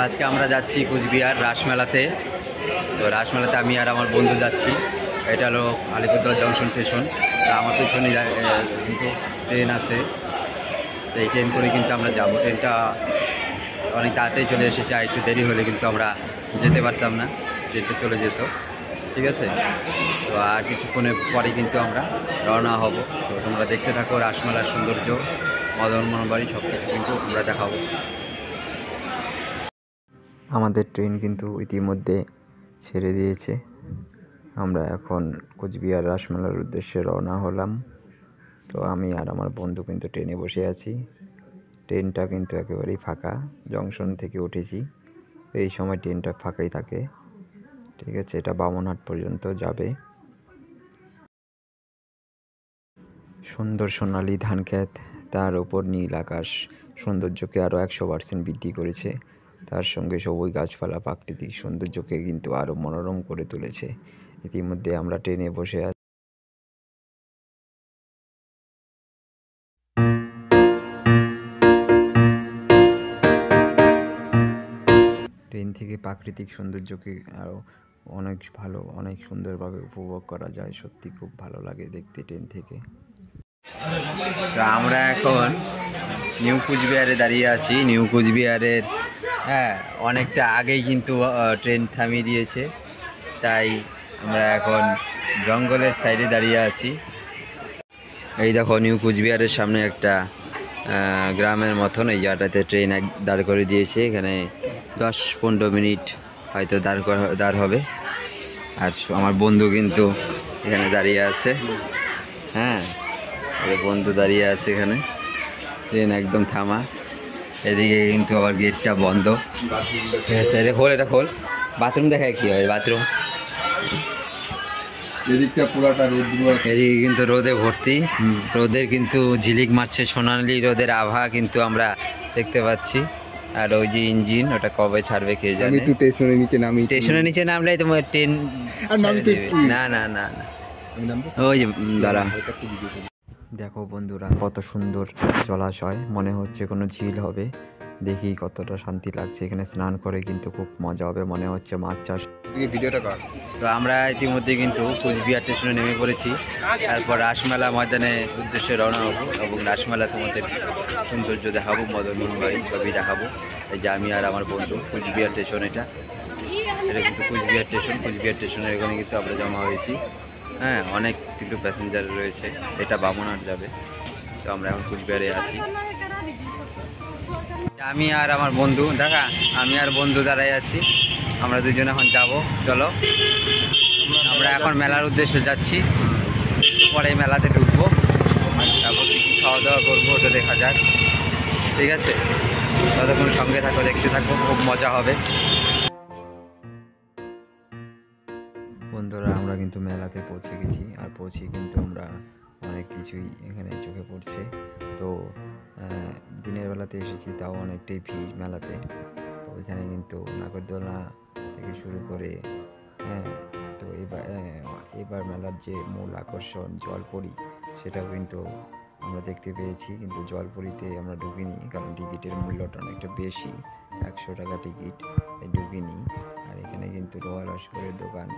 আজকে আমরা যাচ্ছি কুচবিহার রাসমেলাতে। তো রাসমেলাতে আমি আর আমার বন্ধু যাচ্ছি। এটা হলো আলিপুরদুয়ার জংশন স্টেশন। তা আমার পেছনে কিন্তু ট্রেন আছে, তো এই ট্রেন করে কিন্তু আমরা যাবো। ট্রেনটা অনেক তাড়াতাড়ি চলে এসেছে, আর একটু দেরি হলে কিন্তু আমরা যেতে পারতাম না, ট্রেনটা চলে যেত। ঠিক আছে, তো আর কিছুক্ষণের পরে কিন্তু আমরা রওনা হব। তো তোমরা দেখতে থাকো রাসমেলার সৌন্দর্য, মদন মোহনবাড়ি সব কিছু কিন্তু আমরা দেখাবো। আমাদের ট্রেন কিন্তু ইতিমধ্যে ছেড়ে দিয়েছে। আমরা এখন কুচবিহার রাসমেলার উদ্দেশ্যে রওনা হলাম। তো আমি আর আমার বন্ধু কিন্তু ট্রেনে বসে আছি। ট্রেনটা কিন্তু একেবারেই ফাঁকা, জংশন থেকে উঠেছি, এই সময় ট্রেনটা ফাঁকাই থাকে। ঠিক আছে, এটা বামনহাট পর্যন্ত যাবে। সুন্দর সোনালি ধান ক্ষেত, তার ওপর নীল আকাশ সৌন্দর্যকে আরও 100% বৃদ্ধি করেছে। তার সঙ্গে সবুজ গাছপালা প্রাকৃতিক সৌন্দর্যকে কিন্তু আরও মনোরম করে তুলেছে। ইতিমধ্যে আমরা ট্রেনে বসে আছি। ট্রেন থেকে প্রাকৃতিক সৌন্দর্যকে আরও অনেক ভালো, অনেক সুন্দরভাবে উপভোগ করা যায়। সত্যি খুব ভালো লাগে দেখতে ট্রেন থেকে। আমরা এখন নিউ কুচবিহারে দাঁড়িয়ে আছি। নিউ কুচবিহারের অনেকটা আগেই কিন্তু ট্রেন থামিয়ে দিয়েছে, তাই আমরা এখন জঙ্গলের সাইডে দাঁড়িয়ে আছি। এই দেখো নিউ কুচবিহারের সামনে একটা গ্রামের মতন এই জায়গাটাতে ট্রেন দাঁড় করে দিয়েছে। এখানে 10-15 মিনিট হয়তো দাঁড় হবে। আর আমার বন্ধু কিন্তু এখানে দাঁড়িয়ে আছে। বন্ধু দাঁড়িয়ে আছে এখানে। ট্রেন একদম থামা, এদিকে কিন্তু আবার গেটটা বন্ধ। ঠিক আছে, এটা খোল। বাথরুম দেখায় কি হয়, বাথরুম এদিকটা পুরাটা রোদ, এদিকে কিন্তু রোদে ভর্তি। রোদের কিন্তু ঝিলিক মারছে, সোনালি রোদের আভা কিন্তু আমরা দেখতে পাচ্ছি। আর ওই যে ইঞ্জিন, ওটা কবে ছাড়বে কে জানে। স্টেশনের নিচে নামলেই তোমার ট্রেন না না না না ওই যে দাঁড়া। দেখো বন্ধুরা, কত সুন্দর জলাশয়, মনে হচ্ছে কোনো ঝিল হবে। দেখি কতটা শান্তি লাগছে। এখানে স্নান করে কিন্তু খুব মজা হবে, মনে হচ্ছে মাছ চাষ। তো আমরা ইতিমধ্যে কিন্তু কুচবিহার স্টেশনে নেমে পড়েছি। তারপর রাসমেলা ময়দানে উদ্দেশ্যে রওনা হবো এবং রাসমেলা তোমাদের সৌন্দর্য দেখাবো, মদন মোহনবাড়ি সবই দেখাবো। এই যে আমি আর আমার বন্ধু, কুচবিহার স্টেশন এটা কিন্তু কুচবিহার স্টেশন। কুচবিহার স্টেশনের এখানে কিন্তু আমরা জমা হয়েছি। অনেক কিন্তু প্যাসেঞ্জার রয়েছে। এটা বামনহাট যাবে। তো আমরা এখন কুচবিহারে আছি। আমি আর আমার বন্ধু দাঁড়াই আছি। আমরা দুজনে এখন যাব। চলো, আমরা এখন মেলার উদ্দেশ্যে যাচ্ছি। পরে মেলাতে ঢুকবো, তারপর কী খাওয়া দাওয়া করবো ওটা দেখা যাক। ঠিক আছে, ততক্ষণ সঙ্গে থাকো, দেখতে থাকবো, খুব মজা হবে। বন্ধুরা, আমরা কিন্তু মেলাতে পৌঁছে গেছি। আর পৌঁছে কিন্তু আমরা অনেক কিছুই এখানে চোখে পড়ছে। তো দিনের বেলাতে এসেছি, তাও অনেকটাই ভিড় মেলাতে। তো এখানে কিন্তু নাগরদোলনা থেকে শুরু করে তো এবার মেলার যে মূল আকর্ষণ জলপরি, সেটাও কিন্তু আমরা দেখতে পেয়েছি। কিন্তু জলপরিতে আমরা ঢুকিনি, কারণ টিকিটের মূল্যটা অনেকটা বেশি, 100 টাকা টিকিট, ঢুকিনি। আর এখানে কিন্তু লোহা লস্করের দোকান,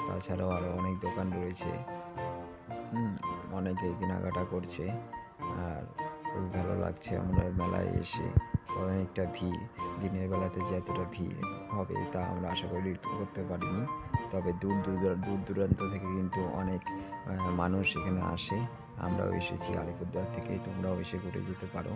তাছাড়াও আরও অনেক দোকান রয়েছে। অনেকে কেনাকাটা করছে, আর খুবই ভালো লাগছে। আমরা মেলায় এসে অনেকটা ভিড়, দিনের বেলাতে যে এতটা ভিড় হবে তা আমরা আশা করতে পারিনি। তবে দূর দূরান্ত থেকে কিন্তু অনেক মানুষ এখানে আসে। আমরাও এসেছি আলিপুরদুয়ার থেকে, তোমরাও এসে ঘুরে যেতে পারো।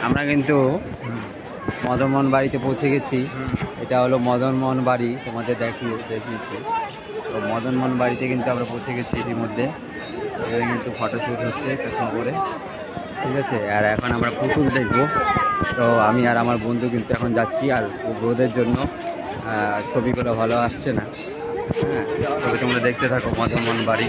আমরা কিন্তু মদনমোহন বাড়িতে পৌঁছে গেছি। এটা হলো মদনমোহন বাড়ি, তোমাদের দেখিয়েছি। তো মদনমোহন বাড়িতে কিন্তু আমরা পৌঁছে গেছি ইতিমধ্যে। এখানে কিন্তু ফটোশ্যুট হচ্ছে চশমা পরে, ঠিক আছে। আর এখন আমরা পুতুল দেখবো। তো আমি আর আমার বন্ধু কিন্তু এখন যাচ্ছি, আর রোদের জন্য ছবিগুলো ভালো আসছে না। হ্যাঁ, তবে তোমরা দেখতে থাকো মদনমোহন বাড়ি।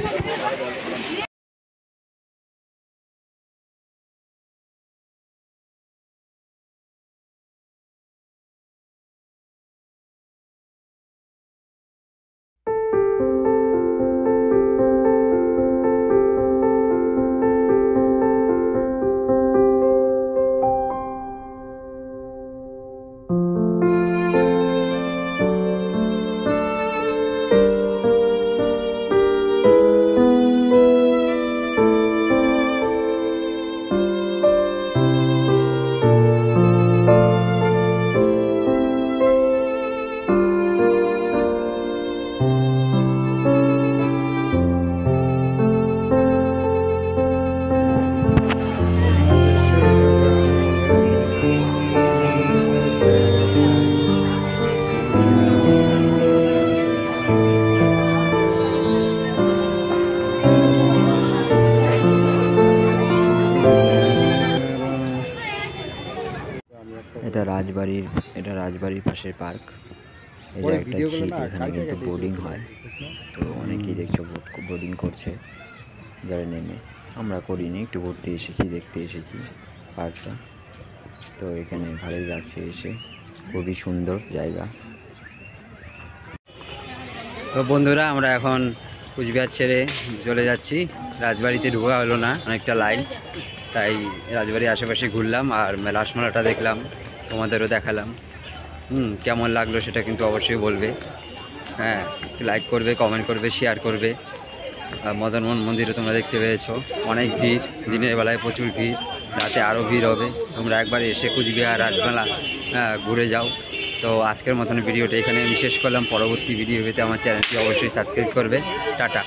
এটা রাজবাড়ির পাশের পার্ক। এটা একটা ঝিল, এখানে কিন্তু বোর্ডিং হয়। তো অনেকেই দেখছো বোর্ডিং করছে যারা নেমে। আমরা করিনি, একটু ঘুরতে এসেছি, দেখতে এসেছি পার্কটা। তো এখানে ভালোই লাগছে এসে, খুবই সুন্দর জায়গা। তো বন্ধুরা, আমরা এখন কুচবিহার ছেড়ে চলে যাচ্ছি। রাজবাড়িতে ঢোকা হলো না, অনেকটা লাইন, তাই রাজবাড়ির আশেপাশে ঘুরলাম আর রাসমেলাটা দেখলাম, তোমাদেরও দেখালাম। কেমন লাগলো সেটা কিন্তু অবশ্যই বলবে। হ্যাঁ, লাইক করবে, কমেন্ট করবে, শেয়ার করবে। মদনমোহন মন্দিরে তোমরা দেখতে পেয়েছো অনেক ভিড়, দিনের বেলায় প্রচুর ভিড়, রাতে আরও ভিড় হবে। তোমরা একবার এসে কুচবিহার রাসমেলা ঘুরে যাও। তো আজকের মতন ভিডিওটা এখানে আমি শেষ করলাম। পরবর্তী ভিডিও পেতে আমার চ্যানেলটি অবশ্যই সাবস্ক্রাইব করবে। টাটা।